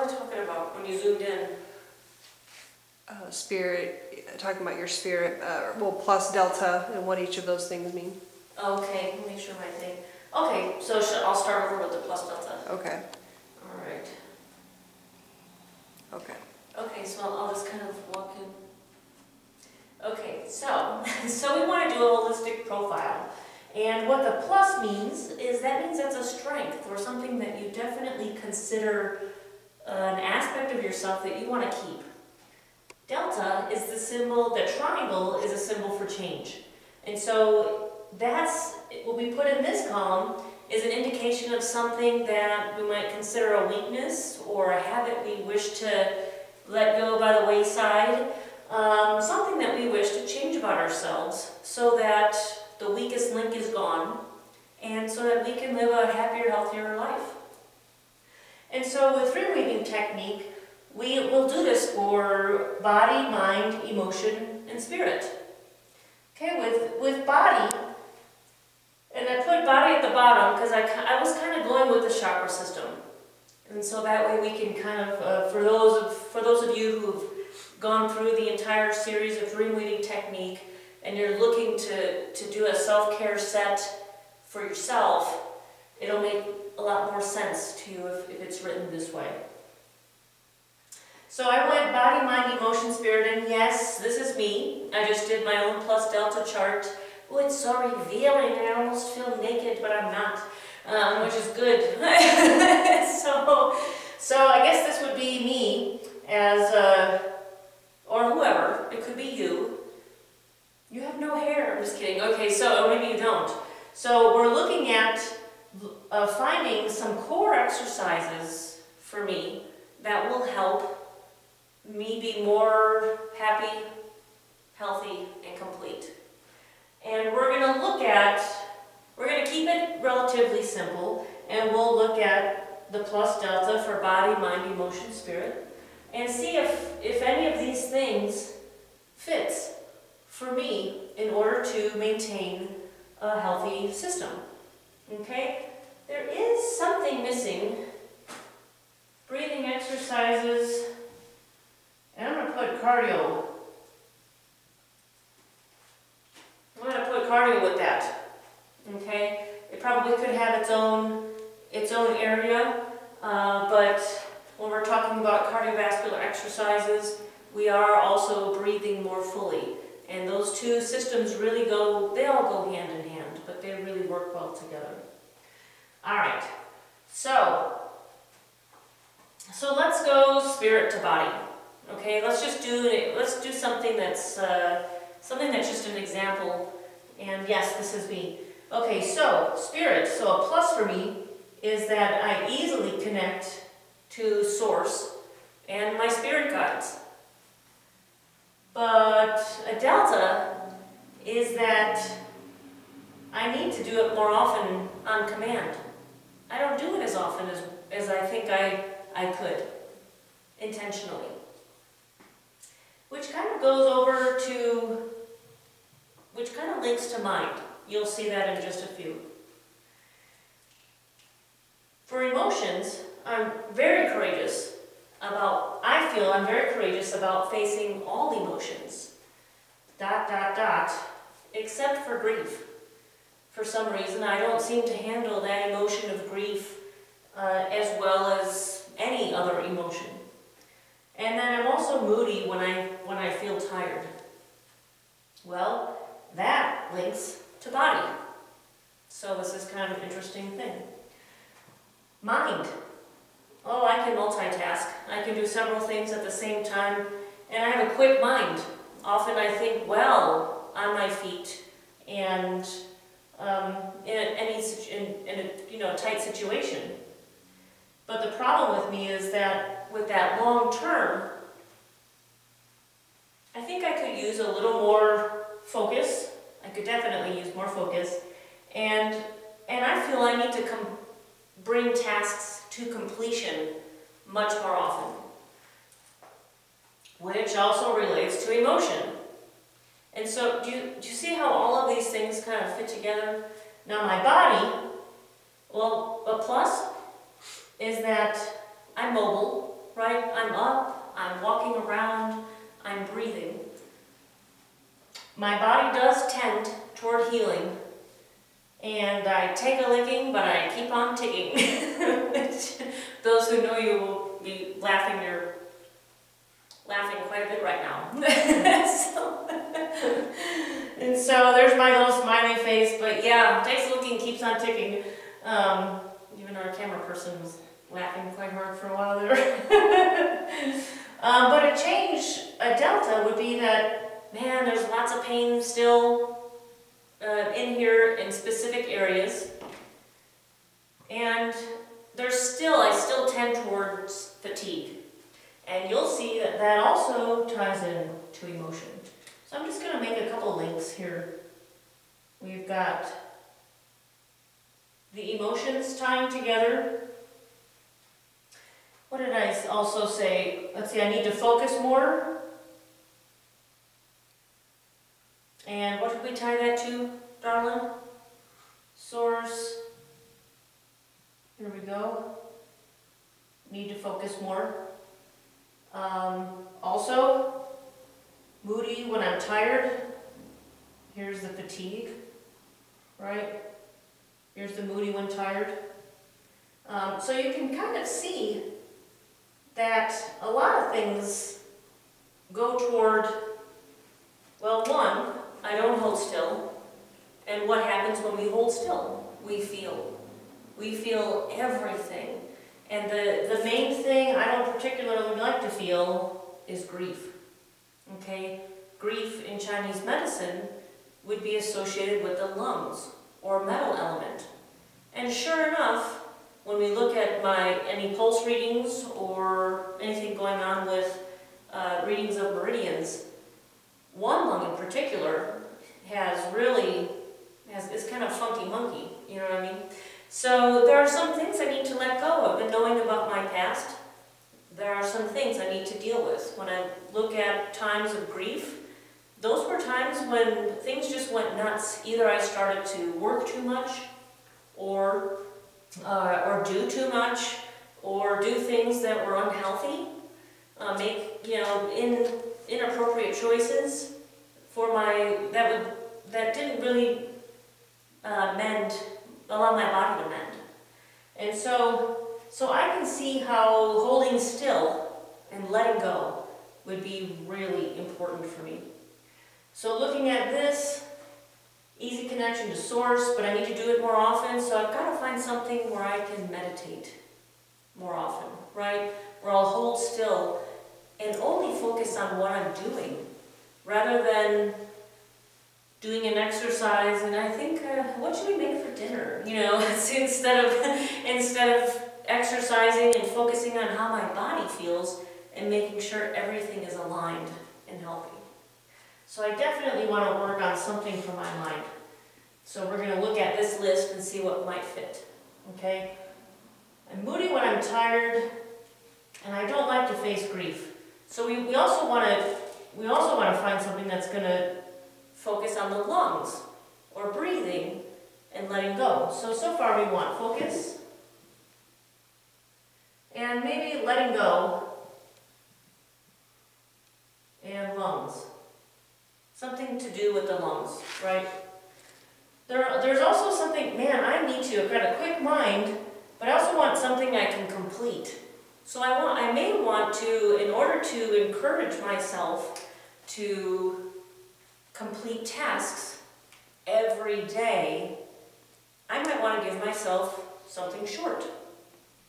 was I talking about when you zoomed in? Spirit, talking about your spirit, well, plus delta, and what each of those things mean. Okay, let me make sure my thing. Okay, so I'll start over with the plus delta. Okay. All right. Okay. Okay, so I'll just kind of walk in. Okay, so we want to do a holistic profile. And what the plus means is that's a strength or something that you definitely consider an aspect of yourself that you want to keep. Delta is the symbol, the triangle is a symbol for change. And so that's what we put in this column is an indication of something that we might consider a weakness or a habit we wish to let go by the wayside, something that we wish to change about ourselves so that the weakest link is gone and so that we can live a happier, healthier life. And so with DreamWeaving technique, we will do this for body, mind, emotion, and spirit. Okay, with body, and I put body at the bottom because I was kind of going with the chakra system. And so that way we can kind of, for those of you who've gone through the entire series of DreamWeaving technique and you're looking to do a self-care set for yourself, it'll make a lot more sense to you if it's written this way. So I went body, mind, emotion, spirit, and yes, this is me. I just did my own plus delta chart. Oh, it's so revealing. I almost feel naked, but I'm not, which is good. so I guess this would be me as, or whoever. It could be you. You have no hair. I'm just kidding. Okay, so maybe you don't. So we're looking at finding some core exercises for me that will help me be more happy, healthy, and complete. And we're going to keep it relatively simple, and we'll look at the plus delta for body, mind, emotion, spirit, and see if any of these things fits for me in order to maintain a healthy system. Okay? There is something missing. Breathing exercises. And I'm going to put cardio. I'm going to put cardio with that. Okay? It probably could have its own area, but when we're talking about cardiovascular exercises, we are also breathing more fully. And those two systems really they all go hand in hand, but they really work well together. All right. So let's go spirit to body. Okay, let's do something that's just an example. And yes, this is me. Okay, so spirit. So a plus for me is that I easily connect to source and my spirit guides. But a delta is that I need to do it more often on command. I don't do it as often as I think I could, intentionally. Which kind of links to mind. You'll see that in just a few. For emotions, I'm very courageous about, I feel I'm very courageous about facing all emotions. ... except for grief. For some reason, I don't seem to handle that emotion of grief as well as any other emotion. And then I'm also moody when I feel tired. Well, that links to body. So this is kind of an interesting thing. Mind. Oh, I can multitask. I can do several things at the same time, and I have a quick mind. Often I think well on my feet and in a tight situation. But the problem with me is that with that long term, I think I could use a little more focus. I could definitely use more focus, and I feel I need to bring tasks to completion much more often, which also relates to emotion. And so, do you see how all of these things kind of fit together? Now my body, well, a plus is that I'm mobile, right? I'm up, I'm walking around, I'm breathing. My body does tend toward healing, and I take a licking, but I keep on ticking. Those who know you will be laughing. You're laughing quite a bit right now. And so there's my little smiley face, but yeah, takes a licking, keeps on ticking. Even our camera person was laughing quite hard for a while there. But a change, a delta, would be that, man, there's lots of pain still in here in specific areas. And I still tend towards fatigue. And you'll see that that also ties in to emotion. So I'm just going to make a couple links here. We've got the emotions tying together. What did I also say? Let's see, I need to focus more. And what did we tie that to, darling? Source. Here we go. Need to focus more. Also, moody when I'm tired. Here's the fatigue, right? Here's the moody when tired. So you can kind of see that a lot of things go toward, well, one, I don't hold still. And what happens when we hold still? We feel. We feel everything. And the main thing I don't particularly like to feel is grief. Okay? Grief in Chinese medicine would be associated with the lungs or metal element. And sure enough, when we look at any pulse readings or anything going on with readings of meridians, one lung in particular is kind of funky monkey, you know what I mean? So there are some things I need to let go of, and knowing about my past, there are some things I need to deal with. When I look at times of grief, those were times when things just went nuts. Either I started to work too much, or do too much, or do things that were unhealthy, make inappropriate choices for that didn't really allow my body to mend. And so I can see how holding still and letting go would be really important for me. So looking at this, easy connection to source, but I need to do it more often, so I've got to find something where I can meditate more often, right? Where I'll hold still and only focus on what I'm doing, rather than doing an exercise and I think, what should we make for dinner? You know, instead of exercising and focusing on how my body feels and making sure everything is aligned and healthy. So I definitely want to work on something for my mind. So we're going to look at this list and see what might fit. Okay? I'm moody when I'm tired, and I don't like to face grief. So we also want to find something that's going to focus on the lungs, or breathing, and letting go. So far we want focus, and maybe letting go, and lungs. Something to do with the lungs, right? There's also something, man, I need to, I've got a quick mind, but I also want something I can complete. So I may want to, in order to encourage myself to complete tasks every day, I might want to give myself something short.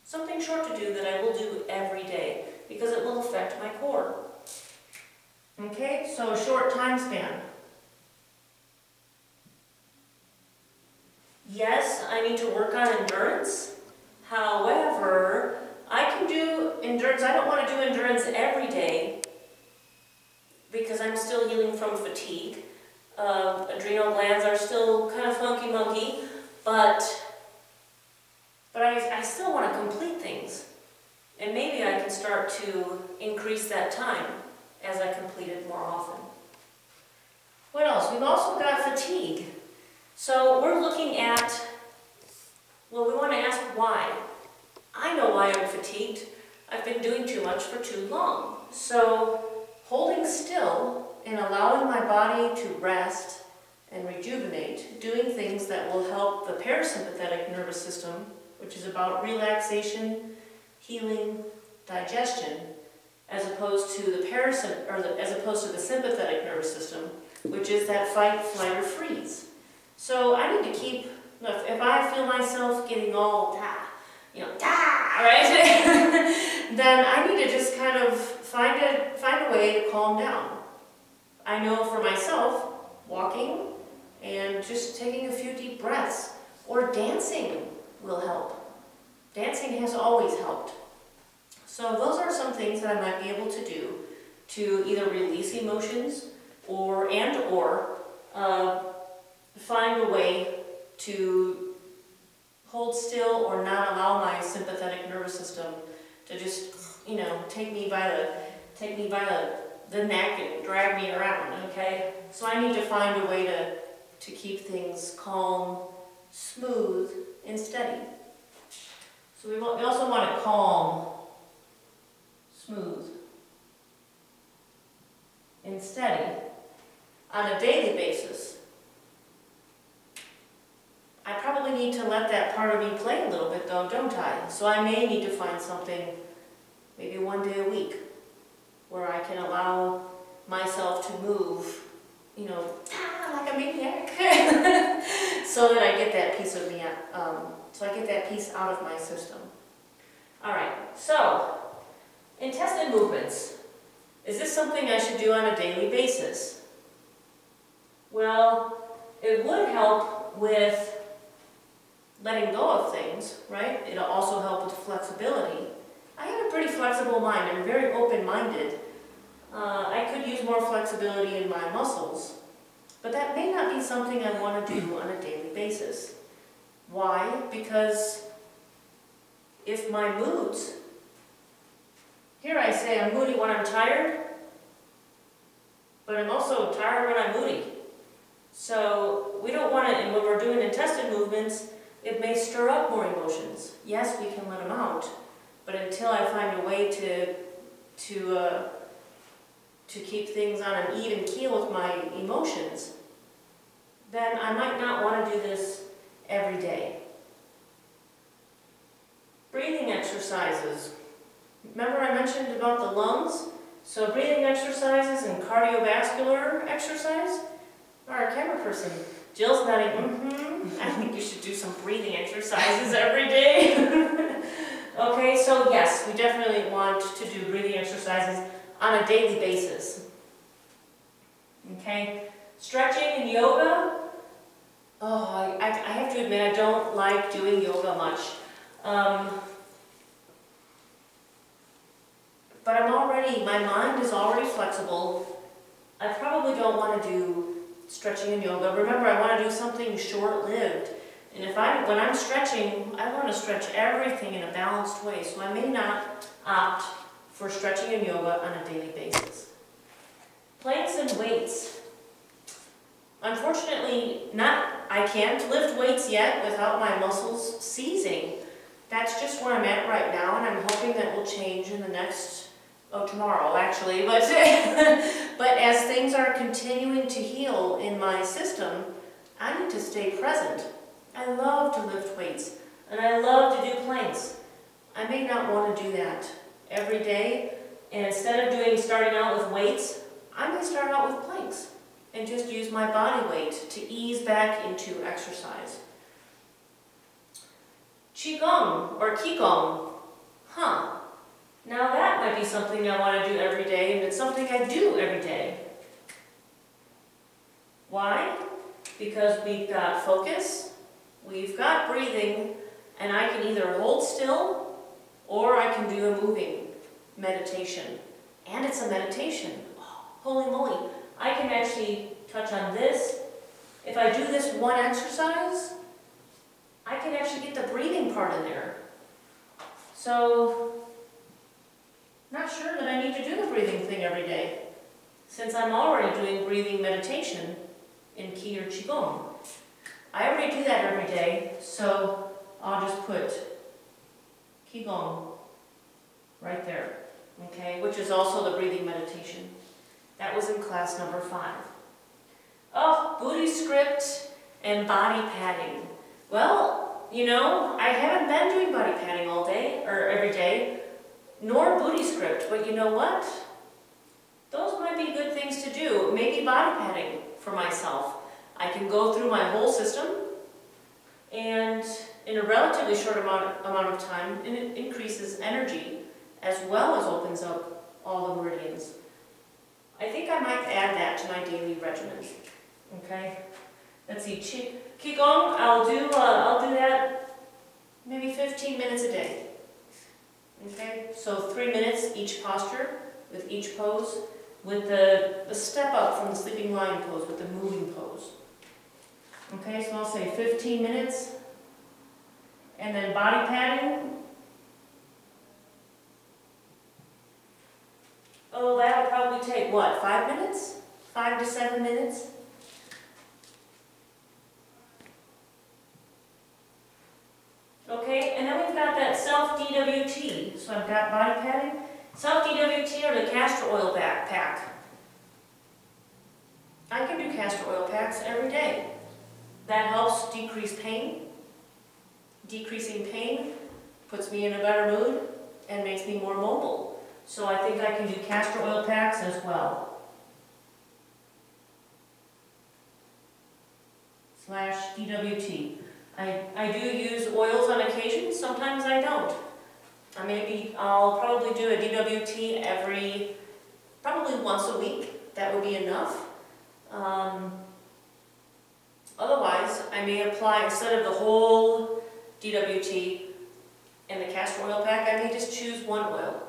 Something short to do that I will do every day, because it will affect my core. Okay, so a short time span. Yes, I need to work on endurance. However, I can do endurance. I don't want to do endurance every day because I'm still healing from fatigue. Adrenal glands are still kind of funky monkey, but I still want to complete things. And maybe I can start to increase that time as I complete it more often. What else? We've also got fatigue. So we're looking at, well, we want to ask why. I know why I'm fatigued. I've been doing too much for too long. So holding still and allowing my body to rest and rejuvenate, doing things that will help the parasympathetic nervous system, which is about relaxation, healing, digestion, as opposed to the sympathetic nervous system, which is that fight, flight, or freeze. So I need to keep, if I feel myself getting all right, then I need to just kind of find a way to calm down. I know for myself, walking and just taking a few deep breaths or dancing will help. Dancing has always helped. So those are some things that I might be able to do to either release emotions or find a way to hold still or not allow my sympathetic nervous system to just, take me by the neck and drag me around, okay? So I need to find a way to keep things calm, smooth, and steady. So we also want it calm, smooth, and steady on a daily basis. I probably need to let that part of me play a little bit though, don't I? So I may need to find something, maybe one day a week, where I can allow myself to move, like a maniac, so that I get that piece of me, so I get that piece out of my system. All right, so intestine movements. Is this something I should do on a daily basis? Well, it would help with letting go of things, right? It'll also help with flexibility. I have a pretty flexible mind. I'm very open-minded. I could use more flexibility in my muscles, but that may not be something I want to do on a daily basis. Why? Because if my moods, here I say I'm moody when I'm tired, but I'm also tired when I'm moody. So we don't want to, and when we're doing intestine movements, it may stir up more emotions. Yes, we can let them out, but until I find a way to keep things on an even keel with my emotions, then I might not want to do this every day. Breathing exercises. Remember I mentioned about the lungs? So breathing exercises and cardiovascular exercise. Our camera person, Jill's nodding, I think you should do some breathing exercises every day. Okay, so yes, we definitely want to do breathing exercises on a daily basis. Okay, stretching and yoga. Oh, I have to admit I don't like doing yoga much. But my mind is already flexible. I probably don't want to do stretching and yoga. Remember, I want to do something short-lived. And when I'm stretching, I want to stretch everything in a balanced way. So I may not opt for stretching and yoga on a daily basis. Planks and weights. Unfortunately, I can't lift weights yet without my muscles seizing. That's just where I'm at right now, and I'm hoping that will change in the next, tomorrow actually, but as things are continuing to heal in my system, I need to stay present. I love to lift weights, and I love to do planks. I may not want to do that every day, and instead of starting out with weights, I may start out with planks and just use my body weight to ease back into exercise. Qigong or Qigong. Now that might be something I want to do every day, and it's something I do every day. Why? Because we've got focus, we've got breathing, and I can either hold still or I can do a moving meditation. And it's a meditation. Oh, holy moly. I can actually touch on this. If I do this one exercise, I can actually get the breathing part in there. So, not sure that I need to do the breathing thing every day, since I'm already doing breathing meditation in Qi or Qigong. I already do that every day, so I'll just put Qigong right there, okay, which is also the breathing meditation. That was in class number 5. Oh, booty script and body padding. Well, you know, I haven't been doing body padding all day, or every day, nor booty script, but you know what? Those might be good things to do. Maybe body padding for myself. I can go through my whole system, and in a relatively short amount of time, it increases energy as well as opens up all the meridians. I think I might add that to my daily regimen. Okay, let's see. Qigong, I'll do that maybe 15 minutes a day. Okay, so 3 minutes each posture with each pose, with the step up from the sleeping lion pose with the moving pose. Okay, so I'll say 15 minutes, and then body padding. Oh, that'll probably take what, 5 minutes? 5 to 7 minutes? Okay, and then we've got that self-DWT. So I've got body padding. Self-DWT or the castor oil pack. I can do castor oil packs every day. That helps decrease pain. Decreasing pain puts me in a better mood and makes me more mobile. So I think I can do castor oil packs as well. /DWT. I do use oils on occasion, sometimes I don't. I'll probably do a DWT probably once a week. That would be enough. Otherwise, I may apply, instead of the whole DWT and the castor oil pack, I may just choose one oil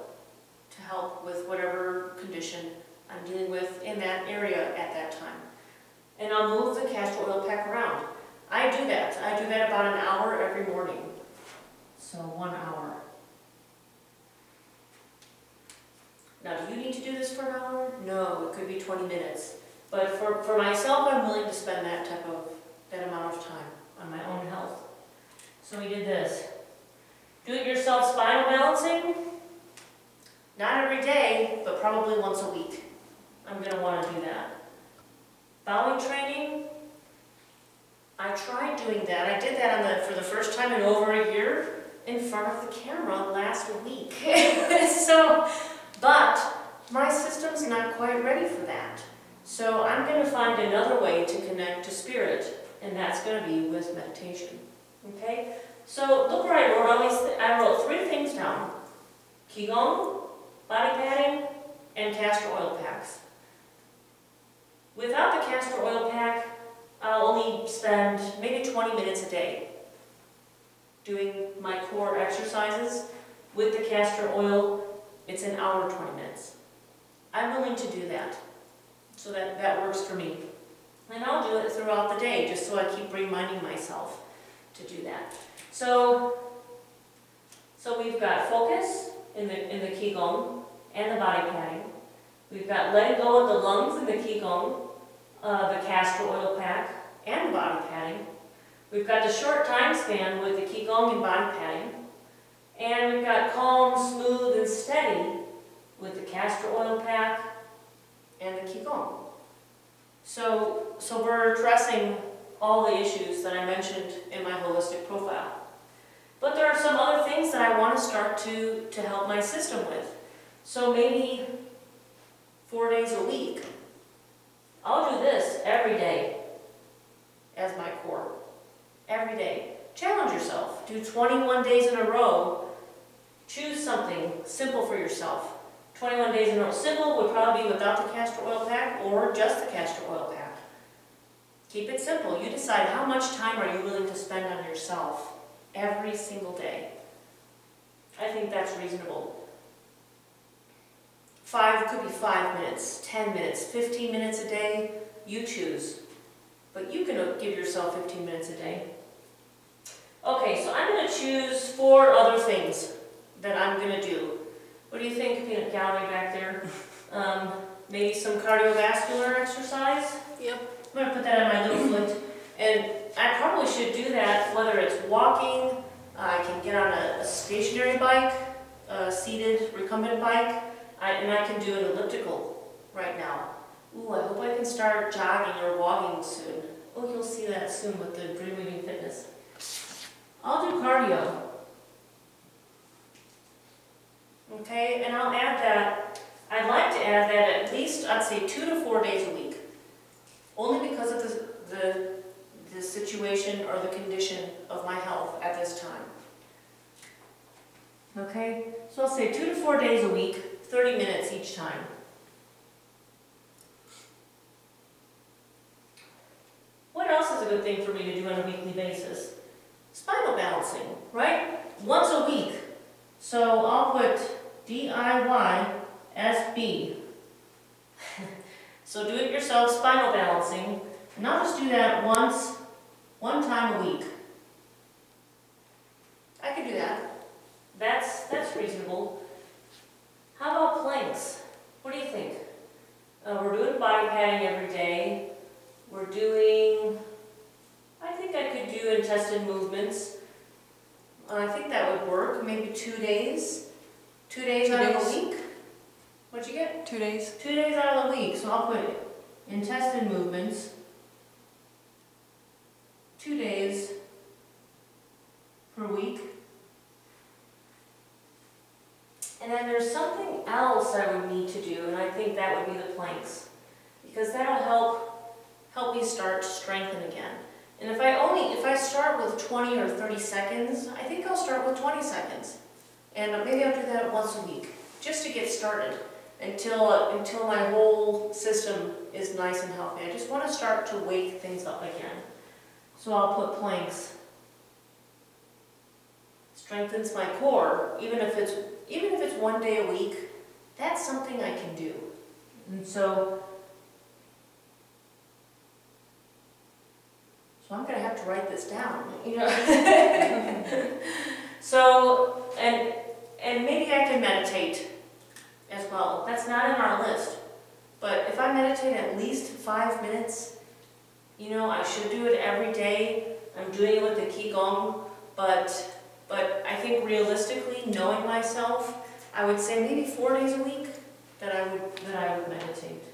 to help with whatever condition I'm dealing with in that area at that time. And I'll move the castor oil pack around. I do that about an hour every morning. So 1 hour. Now, do you need to do this for an hour? No, it could be 20 minutes. But for myself, I'm willing to spend that amount of time on my own health. So we did this. Do-it-yourself spinal balancing. Not every day, but probably once a week. I'm going to want to do that. Bowing training. I tried doing that. I did that for the first time in over a year in front of the camera last week. But my system's not quite ready for that. So I'm going to find another way to connect to spirit, and that's going to be with meditation. Okay? So look where I wrote all these. I wrote 3 things down: Qigong, body padding, and castor oil packs. Without the castor oil pack, I'll only spend maybe 20 minutes a day doing my core exercises. With the castor oil, it's an hour, 20 minutes. I'm willing to do that, so that works for me. And I'll do it throughout the day, just so I keep reminding myself to do that. So we've got focus in the Qigong and the body padding. We've got letting go of the lungs in the Qigong, the castor oil pack, and body padding. We've got the short time span with the Qigong and body padding. And we've got calm, smooth, and steady with the castor oil pack and the Qigong. So we're addressing all the issues that I mentioned in my holistic profile. But there are some other things that I want to start to help my system with. So maybe 4 days a week, I'll do this every day as my core. Every day. Challenge yourself. Do 21 days in a row. Choose something simple for yourself. 21 days in a row. Simple would probably be without the castor oil pack or just the castor oil pack. Keep it simple. You decide how much time are you willing to spend on yourself every single day. I think that's reasonable. 5 could be 5 minutes, 10 minutes, 15 minutes a day. You choose. But you can give yourself 15 minutes a day. Okay, so I'm going to choose 4 other things that I'm going to do. What do you think, peanut gallery back there? Maybe some cardiovascular exercise? Yep. I'm going to put that on my little foot. And I probably should do that whether it's walking, I can get on a stationary bike, seated recumbent bike, and I can do an elliptical right now. Ooh, I hope I can start jogging or walking soon. Oh, you'll see that soon with the DreamWeaving Fitness. I'll do cardio. Okay, and I'll add that, I'd like to add that at least, I'd say 2 to 4 days a week. Only because of the situation or the condition of my health at this time. Okay, so I'll say 2 to 4 days a week, 30 minutes each time. What else is a good thing for me to do on a weekly basis? Spinal balancing, right? Once a week. So I'll put DIYSB. So do it yourself spinal balancing, and I'll just do that one time a week. I can do that. That's reasonable. How about planks? What do you think? We're doing body padding every day. We're doing, I think I could do intestine movements. I think that would work, maybe 2 days. 2 days out of a week? What'd you get? 2 days. 2 days out of the week, so I'll put intestine movements. 2 days per week. And then there's something else I would need to do, and I think that would be the planks. Because that'll help me start to strengthen again. And if I start with 20 or 30 seconds, I think I'll start with 20 seconds. And maybe I'll do that once a week, just to get started, until my whole system is nice and healthy. I just want to start to wake things up again. So I'll put planks. Strengthens my core, even if it's 1 day a week, that's something I can do. And so I'm going to have to write this down, you know. So, and maybe I can meditate as well. That's not in our list. But if I meditate at least 5 minutes, you know, I should do it every day. I'm doing it with the Qigong, but I think realistically, knowing myself, I would say maybe 4 days a week that I would meditate.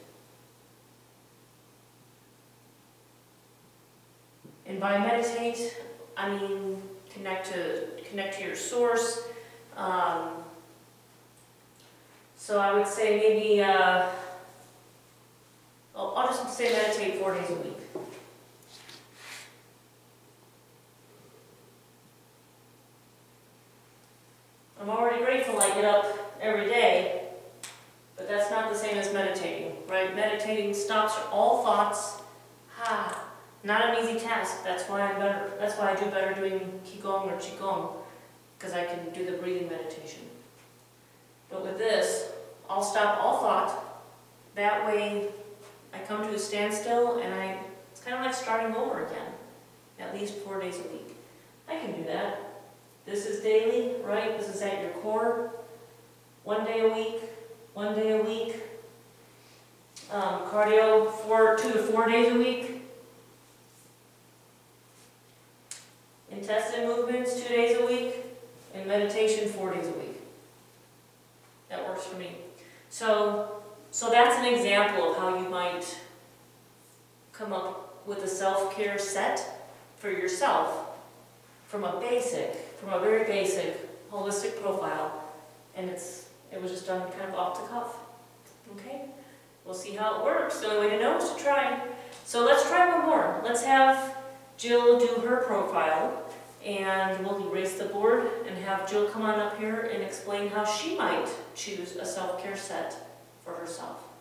And by meditate, I mean connect to your source. So I would say maybe, I'll just say meditate 4 days a week. I'm already grateful I get up every day, but that's not the same as meditating, right? Meditating stops all thoughts. Not an easy task. That's why I do better doing Qigong or Qigong, because I can do the breathing meditation. But with this, I'll stop all thought. That way, I come to a standstill, and it's kind of like starting over again, at least 4 days a week. I can do that. This is daily, right? This is at your core. 1 day a week, 1 day a week. Cardio 2 to 4 days a week. Intestine movements 2 days a week. And meditation 4 days a week. That works for me. So that's an example of how you might come up with a self-care set for yourself from a very basic holistic profile, and it was just done kind of off the cuff. Okay? We'll see how it works. The only way to know is to try. So let's try one more. Let's have Jill do her profile, and we'll erase the board and have Jill come on up here and explain how she might choose a self-care set for herself.